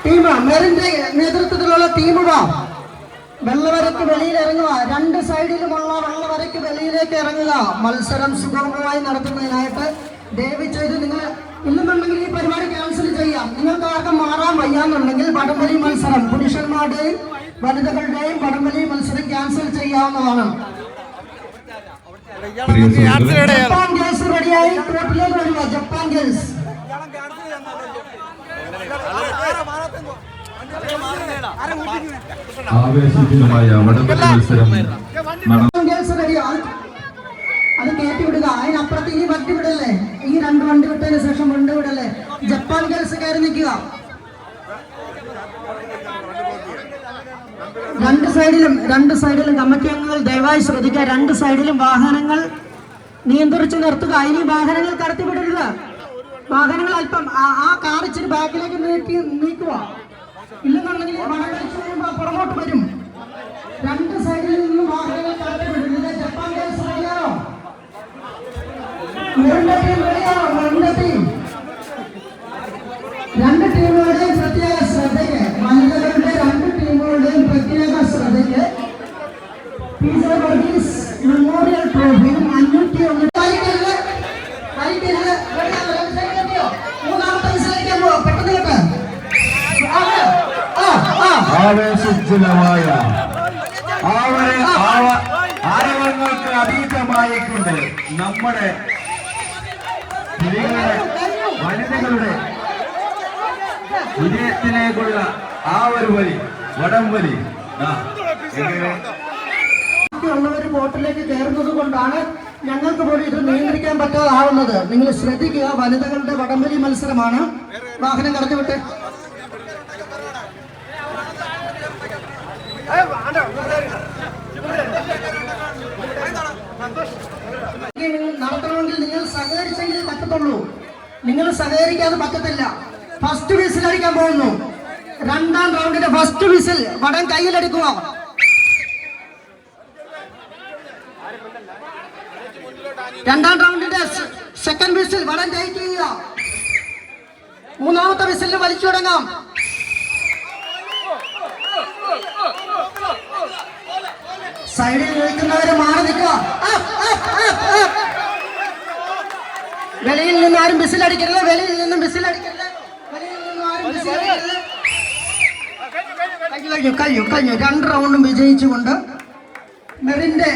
Team മെറിന്റെ നേതൃത്വത്തിലുള്ള team വെള്ളവരയ്ക്ക് വെളിയിൽ ഇറങ്ങുക. രണ്ട് സൈഡിലുമുള്ള വെള്ളവരയ്ക്ക് വെളിയിലേക്ക് ഇറങ്ങുക. മത്സരം സുഗമമായി നടത്തുന്നതിനായിട്ട് ദയവ് ചെയ്ത് നിങ്ങൾ ഇല്ലെന്നുണ്ടെങ്കിൽ ഈ പരിപാടി ക്യാൻസൽ ചെയ്യാം. നിങ്ങൾക്ക് ആർക്കും മാറാൻ വയ്യാന്നുണ്ടെങ്കിൽ വടംവലി മത്സരം പുരുഷന്മാരുടെയും വനിതകളുടെയും വടംവലി മത്സരം ക്യാൻസൽ ചെയ്യാവുന്നതാണ്. ജപ്പാൻ ഗേൾസ് റെഡിയായി കോർട്ടിലേക്ക് വരിക. ജപ്പാൻ ഗേൾസ് ആവേശജനമായ വടംവലി മത്സരം അത് കയറ്റി വിടുക. അതിനപ്പുറത്ത് ഈ വണ്ടി വിടല്ലേ, ഈ രണ്ട് വണ്ടി വിട്ടതിന് ശേഷം വണ്ടി വിടല്ലേ. ജപ്പാൻ ഗേൾസ് കയറി നിൽക്കുക. രണ്ട് സൈഡിലും കമ്മിറ്റി അംഗങ്ങൾ ദയവായി ശ്രദ്ധിക്കുക. രണ്ട് സൈഡിലും വാഹനങ്ങൾ നിയന്ത്രിച്ച് നിർത്തുക. ഇനി വാഹനങ്ങൾ കടത്തിവിടരുത്. വാഹനങ്ങൾ അല്പം ആ കാർ ഇച്ചിരി ബാക്കിലേക്ക് നീക്കുക. ഇല്ലെന്നുണ്ടെങ്കിൽ വടം കളിച്ചു കഴിയുമ്പോൾ പുറകോട്ട് വരും. രണ്ട് സൈഡിൽ നിന്നും വാഹനങ്ങൾ കടത്തിവിടരുത്. ജപ്പാൻ ഗേൾസ് റെഡിയാണോ? രണ്ട് ടീമുകളുടെയും പ്രത്യേക ശ്രദ്ധയ്ക്ക്, വനിതകളുടെ രണ്ട് ടീമുകളുടെയും പ്രത്യേക ശ്രദ്ധയ്ക്ക് മെമ്മോറിയൽ ട്രോഫിയും 501 മൂന്നാമത്തെ വിസിലടിക്കാൻ പോവാ. പെട്ടെന്ന് കേട്ട് ആവേശജനമായ ആരവങ്ങൾക്ക് അതീതമായിക്കൊണ്ട് നമ്മുടെ വനിതകളുടെ വിജയത്തിലേക്കുള്ള ആ ഒരു വലി വടംവലി ഉള്ളവര് ബോട്ടിലേക്ക് കയറുന്നത് കൊണ്ടാണ് ഞങ്ങൾക്ക് പോലും ഇത് നിയന്ത്രിക്കാൻ പറ്റാതാവുന്നത്. നിങ്ങൾ ശ്രദ്ധിക്കുക. വനിതകളുടെ വടംവലി മത്സരമാണ്. വാഹനം കടത്തിവിട്ടെ. നടത്തണമെങ്കിൽ നിങ്ങൾ സഹകരിച്ചെങ്കിൽ പറ്റത്തുള്ളൂ. നിങ്ങൾ സഹകരിക്കാതെ പറ്റത്തില്ല. ഫസ്റ്റ് വിസിൽ അടിക്കാൻ പോകുന്നു. രണ്ടാം റൗണ്ടിന്റെ ഫസ്റ്റ് വിസിൽ വടം കയ്യിലെടുക്കുക. രണ്ടാം റൗണ്ടിന്റെ സെക്കൻഡ് വിസിൽ വടം ടൈറ്റ് ചെയ്യുക. മൂന്നാമത്തെ വിസിലിന് വലിച്ചു തുടങ്ങാം. സൈഡിൽ നിൽക്കുന്നവരെ മാറി നിൽക്കുക. വെളിയിൽ നിന്ന് ആരും വിസിലടിക്കരുത്. വെളിയിൽ നിന്നും വിസിലടിക്കരുത്. കഴിഞ്ഞു. 2 റൗണ്ടും വിജയിച്ചുകൊണ്ട് മെറിന്റെ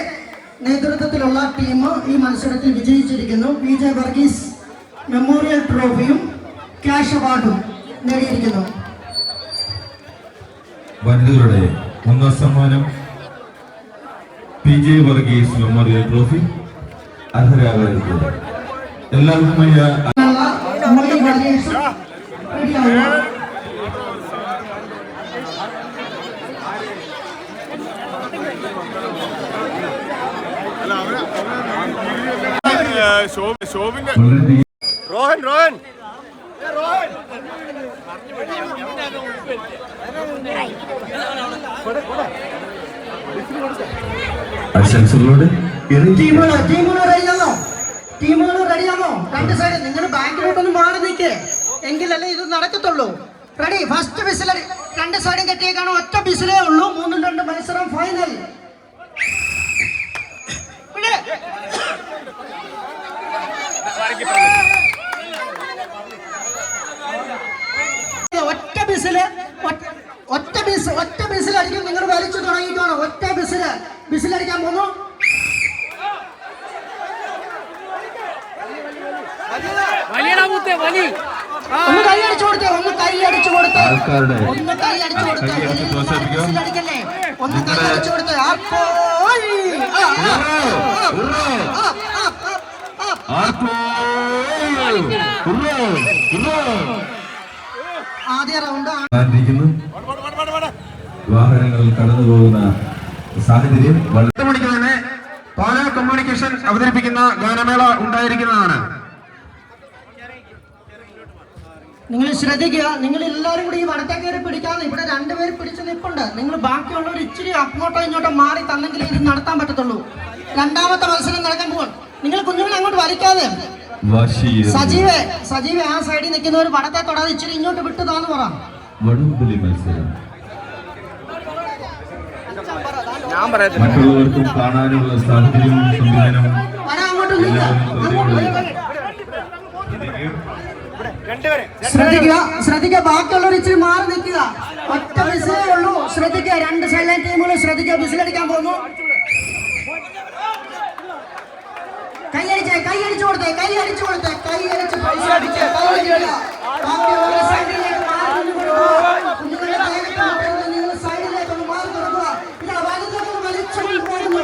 നേതൃത്വത്തിലുള്ള ടീം ഈ മത്സരത്തിൽ വിജയിച്ചിരിക്കുന്നു. PJ വർഗീസ് മെമ്മോറിയൽ ട്രോഫിയും ക്യാഷ് അവാർഡും നേടിയിരിക്കുന്നു. വനിതകളുടെ ഒന്നാം സമ്മാനം PJ വർഗീസ് മെമ്മോറിയൽ ട്രോഫി. അർഹരാകരുത് എല്ലാവർക്കും റോഹൻ ആശംസകളോട് ടീമുകൾ റെഡിയാണോ? രണ്ട് സൈഡ് നിങ്ങൾ ബാങ്കിലോട്ടൊന്നും മാറി നിൽക്കേ, എങ്കിലല്ലേ ഇത് നടക്കത്തുള്ളൂ. റെഡി? First whistle. രണ്ട് സൈഡും കെട്ടിയേക്കാണോ? ഒറ്റ വിസിലേ ഉള്ളൂ. 3-2 മത്സരം ഫൈനൽ. ഒറ്റ ബിസിലടിക്കും. നിങ്ങൾ വലിച്ചു തുടങ്ങിയിട്ടാണ്. ഒറ്റ ബിസിലടിക്കാൻ പോകുന്നു. ഒന്ന് കൈ അടിച്ചു കൊടുത്തേ. ഒന്ന് കൈ അടിച്ചു കൊടുത്തേ. ബിസിലടിക്കല്ലേ? ഒന്ന് കൈ അടിച്ചു കൊടുത്തേ. ആദ്യ റൗണ്ട് വാഹനങ്ങൾ കടന്നു പോകുന്ന സാഹചര്യം. 10 മണിക്ക് തന്നെ പാലാ കമ്മ്യൂണിക്കേഷൻ അവതരിപ്പിക്കുന്ന ഗാനമേള ഉണ്ടായിരിക്കുന്നതാണ്. നിങ്ങൾ ശ്രദ്ധിക്കുക. നിങ്ങൾ എല്ലാവരും കൂടി ഈ വടത്തെ കയറി പിടിക്കാതെ. ഇവിടെ 2 പേര് പിടിച്ച് നിൽപ്പുണ്ട്. നിങ്ങൾ ബാക്കിയുള്ളവർ ഇച്ചിരി അങ്ങോട്ടോ ഇങ്ങോട്ടോ മാറി തന്നെങ്കിൽ ഇത് നടത്താൻ പറ്റത്തുള്ളൂ. രണ്ടാമത്തെ മത്സരം നടക്കാൻ പോകണം. നിങ്ങൾ കുഞ്ഞുങ്ങളെ അങ്ങോട്ട് വലിക്കാതെ. സജീവ ആ സൈഡിൽ നിൽക്കുന്നവർ വടത്തെ തൊടാതെ ഇച്ചിരി ഇങ്ങോട്ട് വിട്ടു താന്ന് പറ. വടംവലി മത്സരം. മറ്റുള്ളവർക്കും കാണാനുള്ള സാഹചര്യവും സംവിധാനവും ശ്രദ്ധിക്കുക. ബാക്കിയുള്ളവർ ഇച്ചിരി മാറി നിൽക്കുക. ഒറ്റ വിസിലേ ഉള്ളൂ. ശ്രദ്ധിക്കുക. രണ്ട് സൈലന്റ് ടീമുകൾ ശ്രദ്ധിക്കുക. വിസിലടിക്കാൻ പോകുന്നു. കൈയടിച്ചു കൊടുത്തേ. പൈസ അടിക്കുക. ബാക്കിയുള്ളവർ സൈഡിലേക്ക് മാറി നിൽക്കുക. കുഞ്ഞുങ്ങളുടെ ദേഹത്ത് നിങ്ങൾ സൈഡിലേക്ക് ഒന്ന് മാറി കൊടുക്കുക. ഇതാ വലുതൊക്കെ വലിച്ചുകൊണ്ട് പോകുന്നു.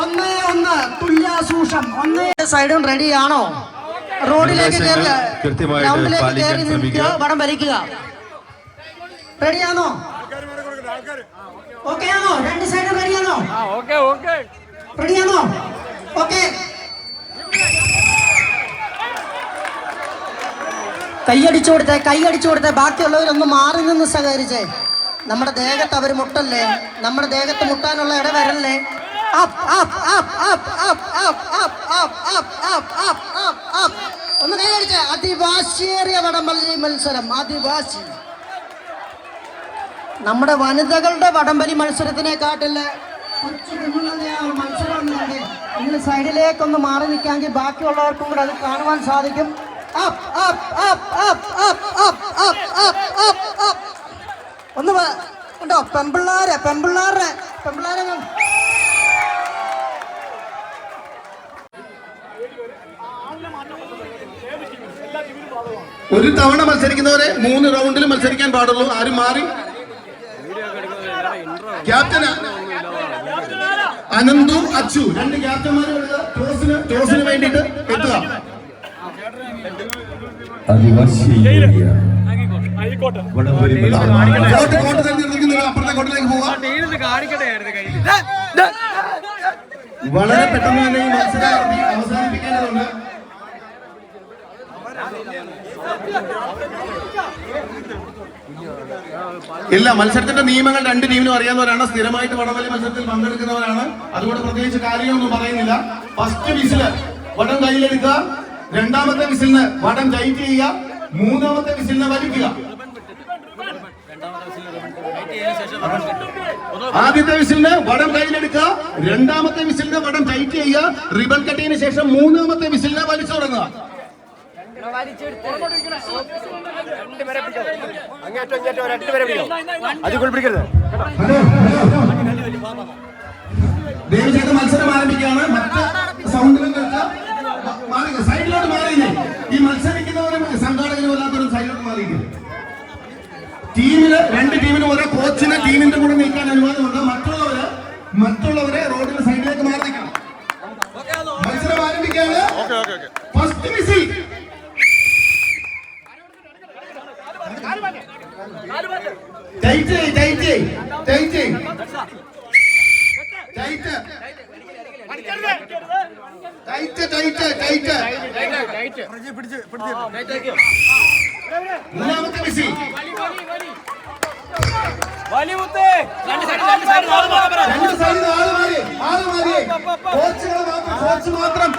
1-1 തുല്യാസൂഷം. സൈഡും റെഡിയാണോ? റോഡിലേക്ക് കയറി നിൽക്കുക. വടം വലിക്കുക. റെഡിയാണോ? ഓക്കെ ആണോ? രണ്ട് സൈഡും റെഡിയാണോ? റെഡിയാണോ? ഓക്കെ. കൈയടിച്ചു കൊടുത്തേ. ബാക്കിയുള്ളവരൊന്ന് മാറി നിന്ന് സഹകരിച്ചേ. നമ്മുടെ ദേഹത്ത് അവർ മുട്ടല്ലേ. നമ്മുടെ ദേഹത്ത് മുട്ടാനുള്ള ഇടവരല്ലേ. ഒന്ന് കൈയടിച്ച. അതിവാശിയേറിയ വടംവലി മത്സരം. അതിവാശി. നമ്മുടെ വനിതകളുടെ വടംവലി മത്സരത്തിനെക്കാട്ടില്ല കൊച്ചു കുഞ്ഞുങ്ങളുടെ മത്സരം. നിങ്ങൾ സൈഡിലേക്കൊന്ന് മാറി നിൽക്കാമെങ്കിൽ ബാക്കിയുള്ളവർക്കും കൂടെ അത് കാണുവാൻ സാധിക്കും. ഒന്ന് ഉണ്ടോ? പെമ്പിള്ളാരെ ഒരു തവണ മത്സരിക്കുന്നവരെ 3 റൗണ്ടിൽ മത്സരിക്കാൻ പാടുള്ളൂ. ആരും മാറി. ക്യാപ്റ്റൻ അനന്തു, അച്ചു, 2 ക്യാപ്റ്റന്മാരും ടോസിന് വേണ്ടിയിട്ട് എത്തുക. അതിവാശിയേറിയ വടംവലി മത്സരം. അപ്പുറത്തെ കോട്ടിലേക്ക് പോവാം. വളരെ പെട്ടെന്ന് തന്നെ ഈ മത്സരം അവസാനിപ്പിക്കേണ്ടതുണ്ട്. ഇല്ല, മത്സരത്തിന്റെ നിയമങ്ങൾ 2 ടീമിനും അറിയാവുന്നവരാണ്. സ്ഥിരമായിട്ട് വടംവലി മത്സരത്തിൽ പങ്കെടുക്കുന്നവരാണ്. അതുകൊണ്ട് പ്രത്യേകിച്ച് കാര്യമൊന്നും പറയുന്നില്ല. ഫസ്റ്റ് വിസില് വടം കയ്യിലെടുക്കുക. 2ാമത്തെ വിസിലിന് വടം ടൈറ്റ് ചെയ്യുക. 3ാമത്തെ വിസിലിനെ വലിക്കുക. ആദ്യത്തെ വിസിലിന് വടം കയ്യിലെടുക്കുക. 2ാമത്തെ വിസിലിന് വടം ടൈറ്റ് ചെയ്യുക. റിബൺ കട്ടിന് ശേഷം 3ാമത്തെ വിസിലിനെ വലിച്ചു തുടങ്ങുക. ദയവ് ചെയ്ത് മത്സരം ആരംഭിക്കുകയാണ്. മറ്റ് സൗണ്ടിലേക്ക് സൈഡിലോട്ട് മാറിയില്ലേ. ഈ മത്സരിക്കുന്നവരും സംഘാടകരും അല്ലാത്തവരും സൈഡിലോട്ട് മാറിയില്ലേ. ടീമിന് 2 ടീമിനും ഓരോ കോച്ചിന് ടീമിന്റെ കൂടെ നിൽക്കാൻ അനുവാദമുണ്ട്. മറ്റുള്ളവരെ റോഡിന്റെ സൈഡിലേക്ക് മാറി നിൽക്കണം. മത്സരം ആരംഭിക്കുകയാണ്. First whistle. ടൈറ്റ്. മൂന്നാമത്തെ വിസിൽ. കോച്ച് മാത്രം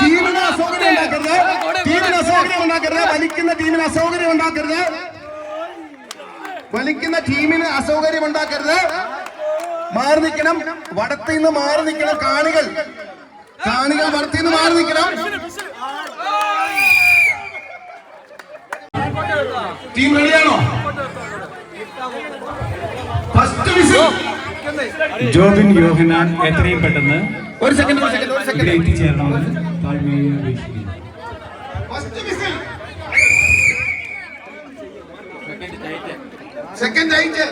ടീമിന് അസൗകര്യം ഉണ്ടാക്കരുത്. വലിക്കുന്ന ടീമിന് അസൗകര്യം ഉണ്ടാക്കരുത്. മാറി നിൽക്കണം. വടത്തിൽ നിന്ന് മാറി നിൽക്കണം. കാണികൾ വടത്തിൽ നിന്ന് മാറി നിൽക്കണം. ടീം റെഡിയാണോ? First whistle. ജോബിൻ യോഹനാൻ എത്രയും പെട്ടെന്ന് ഒരു സെക്കൻഡ് എത്തിച്ചേരണമെന്ന് താഴ്മയായി അപേക്ഷിക്കുന്നു. സെക്കൻഡ് ആയിട്ട്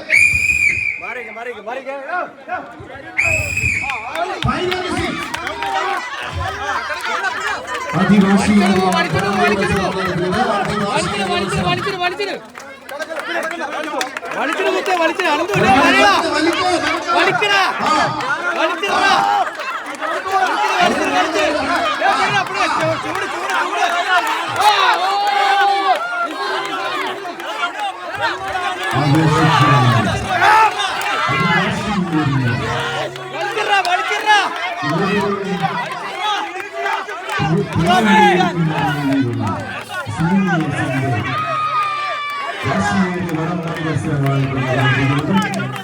വടം വലി മത്സരമാണ് ഇപ്പോൾ നടന്നുകൊണ്ടിരിക്കുന്നത്.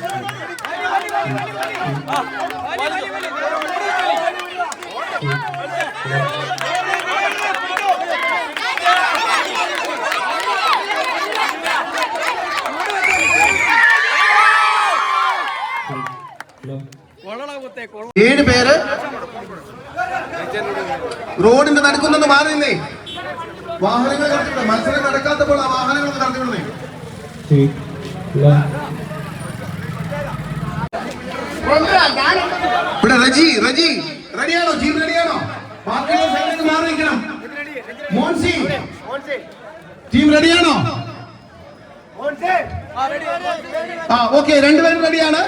ഏഴ് പേര് റോഡിന്റെ നടക്കുന്നൊന്ന് മാറി നിന്നേ. വാഹനങ്ങൾ കടത്തിവിടും. മത്സരം നടക്കാത്തപ്പോൾ ആ വാഹനങ്ങൾ കടത്തിവിടുന്നേ. ഇവിടെ റജി റെഡിയാണോ? ടീം റെഡിയാണോ? ബാക്കിയുള്ള സൈഡിലേക്ക് മാറി നിൽക്കണം. മോൻസി ടീം റെഡിയാണോ? ഓക്കെ, രണ്ടുപേരും റെഡിയാണ്.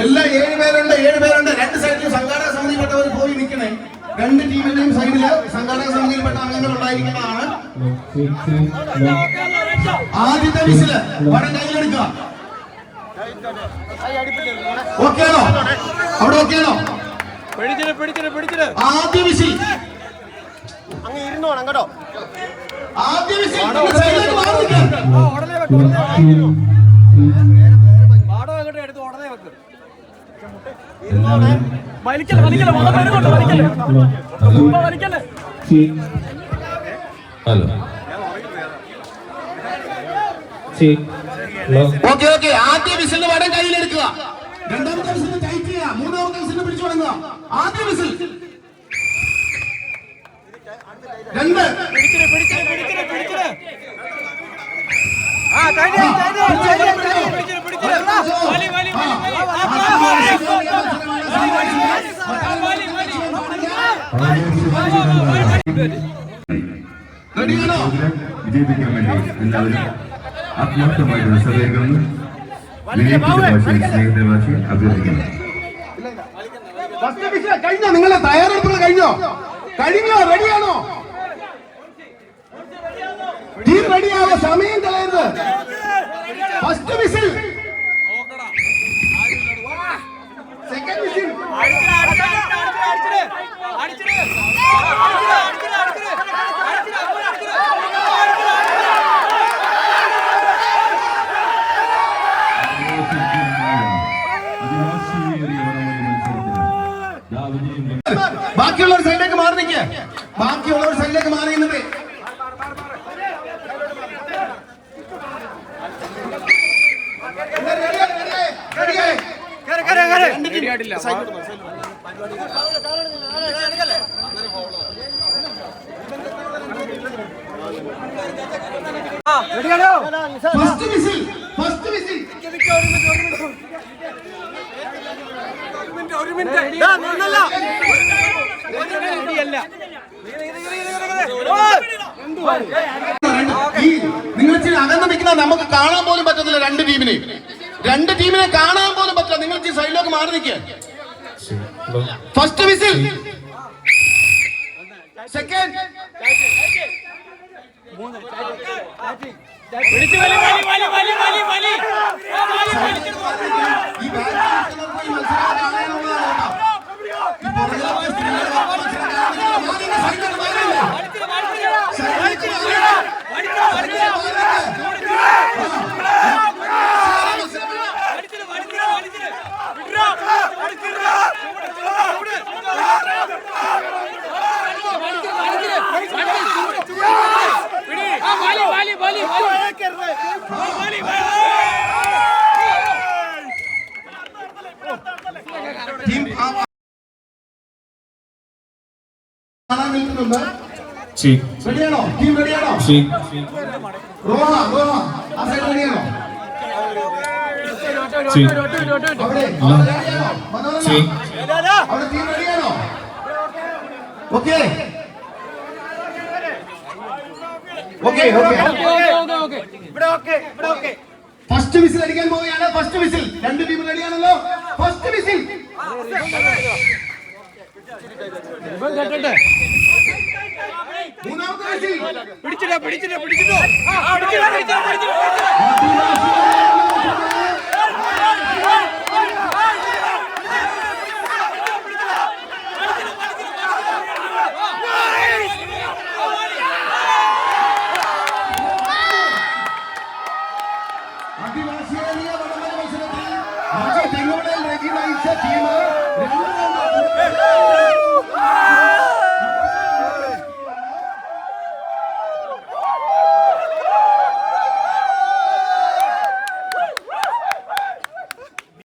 എല്ലാ 7 പേരുണ്ട്. രണ്ട് സൈഡിലും സംഘാടക സമിതിയിൽപ്പെട്ടവർ പോയി നിൽക്കണേ. രണ്ട് ടീമിന്റെയും സൈഡില് സംഘാടക സമിതിയിൽപ്പെട്ട അംഗങ്ങൾ ഉണ്ടായിരിക്കുന്നതാണ്. ആദ്യത്തെ വിസില് വടം കയ്യിലെടുക്കുക. ഓക്കെയാണോ? അവിടെ ഓക്കെയാണോ? ആദ്യ വിസിൽ. അങ്ങ് ഇരുന്നോണം കേട്ടോ. ആദ്യ വിസിൽ. ഓക്കെ, ആദ്യ വിസിലിന് വടം കയ്യിലെടുക്കുക. രണ്ടാമത്തെ വിസിലിന് ടൈറ്റ് ചെയ്യുക. മൂന്നാമത്തെ വിസിലിന് പിടിച്ചു തുടങ്ങുക. ആദ്യ വിസിൽ. രണ്ട്. വിജയിപ്പിക്കാൻ വേണ്ടി എല്ലാവരും ആത്മാർത്ഥമായിട്ട് സഹകരിക്കുന്നു. സ്നേഹത്തിന്റെ ഭാഷയിൽ അഭ്യർത്ഥിക്കുന്നു. കഴിഞ്ഞോ? നിങ്ങളെ തയ്യാറെടുപ്പുകൾ കഴിഞ്ഞോ? റെഡിയാണോ? ടീം റെഡിയാവോ? സമയം കളയരുത്. First whistle. Second whistle. ബാക്കിയുള്ളവർ സൈഡിലേക്ക് മാറി നിൽക്കുക. ബാക്കിയുള്ളവർ സൈഡിലേക്ക് മാറി നിന്നിട്ട് ഫസ്റ്റ് വിസിൽ. നിങ്ങൾ ഇച്ചിരി അകന്ന് നിൽക്കുന്ന നമുക്ക് കാണാൻ പോലും പറ്റത്തില്ല. രണ്ട് ടീമിനെ കാണാൻ പോലും പറ്റില്ല. നിങ്ങൾ ഇച്ചിരി സൈഡിലേക്ക് മാറി നിൽക്കുക. First whistle. സെക്കൻഡ്. റെഡിയാണോ? ടീം റെഡിയാണോ? റോഹ ആ സൈഡ് റെഡിയാണോ? അവിടെ ടീം റെഡിയാണോ? ഓക്കെ. ഫസ്റ്റ് വിസിൽ അടിക്കാൻ പോവുകയാണ്. First whistle. രണ്ട് ടീം റെഡിയാണല്ലോ. First whistle. മൂന്നാമത്തെ വിസിൽ. പിടിച്ചിട്ടോ. അതിവാശിയേറിയ വടംവലി മത്സരത്തിൽ തെങ്ങുവിളയിൽ രജി നയിച്ച ടീം 2 റൗണ്ട്